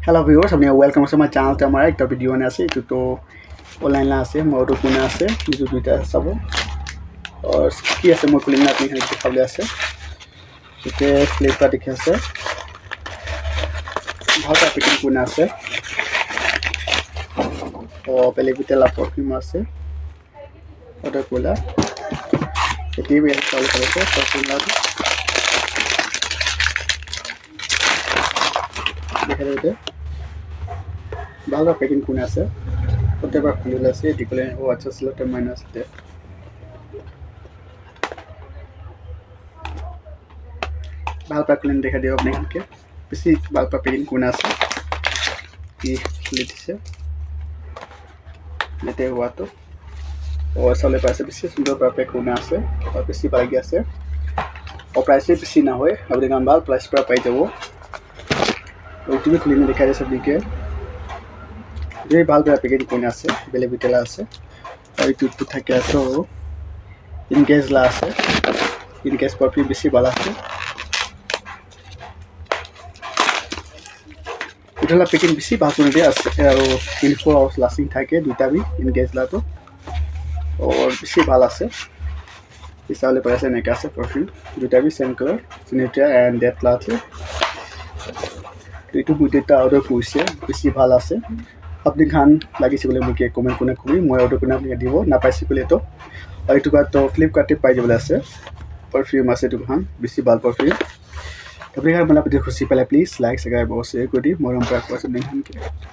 hello viewers अपनी welcome আছে my channel আমাৰ একটা ভিডিও আনে আছে এটো তো অনলাইন আছে মোটো কোনে আছে কিছু দুইটা চাব আর কি আছে মই খুলিম না আপনি এখানে দেখাবলে আছে এতে ফ্লিপকার্ট দেখি আছে ভালো প্যাকেজিং কোনে আছে ও পেলেভিটেলা পারফিউম আছে ওটা কোলা এটি বের কল করেছে পারফিউম লাগে দেখা যাবে ভালো প্যাকিং কোনে আছে প্রত্যেকবার খুলে আছে এটি খুলে ও আচ্ছা স্লটে মাইনাস দে ভালো প্যাকিং দেখা দিও আপনি আমাকে বেশি ভালো প্যাকিং কোনে আছে কি খুলে দিছে लेते हुआ तो और साले पैसे बेसी सुंदर पैक कोने আছে और बेसी बागी আছে और प्राइस बेसी ना होय अब देखम बाल प्राइस पर पाई जाबो ওইটি খুলে দেখা যায় সবদিকে যে ভালো প্যাকেজিং কোনে আছে বেলেভিটেলা আছে আর একটু থাকে আছে ইনগেজলা আছে ইনগেজ পারফিউম বেশি ভালো আছে इधर पैकिंग बेसी भाकुने दे আছে আর 24 আওয়ার্স লাস্টিং থাকে দুইটা বি ইনগেজলা তো और বেশি ভালো আছে ইসালে পাইছে নেকা আছে পারফিউম দুইটা বি সেম কালার সিনেটিয়া এন্ড ডেটলা আছে এইটো দুইটা অর্ডার কৰিছে বেছি ভাল আছে আপনি খান লাগিছে বলে মোক কমেন্ট কোনে কবি মই অর্ডার কোনে আপনি দিব না পাইছে বলে তো আর এইটো বাদ তো ফ্লিপকার্টে পাই যাবলে আছে পারফিউম আছে তো খান বেছি ভাল পারফিউম আপনি খান মানে ভিডিও খুশি পেলে প্লিজ লাইক সাবস্ক্রাইব और शेयर कर दी मोरम पर आपको सब नहीं हम के